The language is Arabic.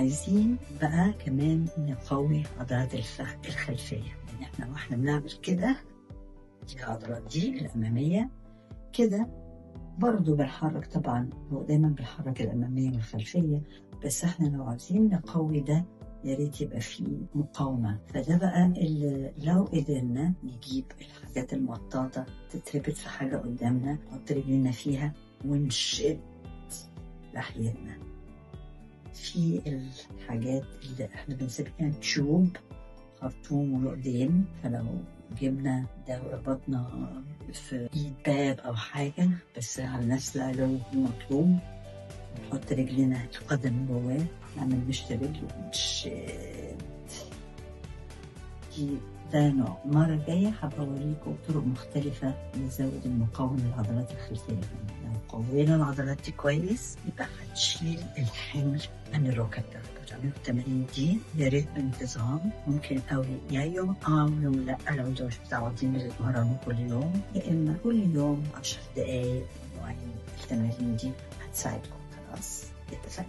عايزين بقى كمان نقوي عضلات الخلفية. يعني احنا واحنا بنعمل كده العضلات دي الأمامية كده برضو بنحرك، طبعا هو دايما بنحرك الأمامية والخلفية، بس احنا لو عايزين نقوي ده يا ريت يبقى فيه مقاومة. فده بقى اللي لو قدرنا نجيب الحاجات المطاطة تتربط في حاجة قدامنا، نحط رجلنا فيها ونشد ناحيتنا. في الحاجات اللي احنا بنسميها تيوب، خرطوم وإيدين، فلو جبنا ده وربطنا في ايد باب او حاجة، بس على نفس العلو المطلوب، نحط رجلنا القدم جواه، نعمل مشط رجل ونشد. ده نوع. المرة الجاية هبقى أوريكم طرق مختلفة نزود المقاومة للعضلات الخلفية. لو قوينا العضلات دي كويس يبقى هتشيل الحمل عن الركب. بتعملوا التمارين دي يا ريت بانتظام، ممكن قوي يا يوم يوم لا، لو انتوا مش متعودين تتمرنوا كل يوم، يا اما كل يوم 10 دقايق. نوعين التمارين دي هتساعدكم. خلاص اتفقنا.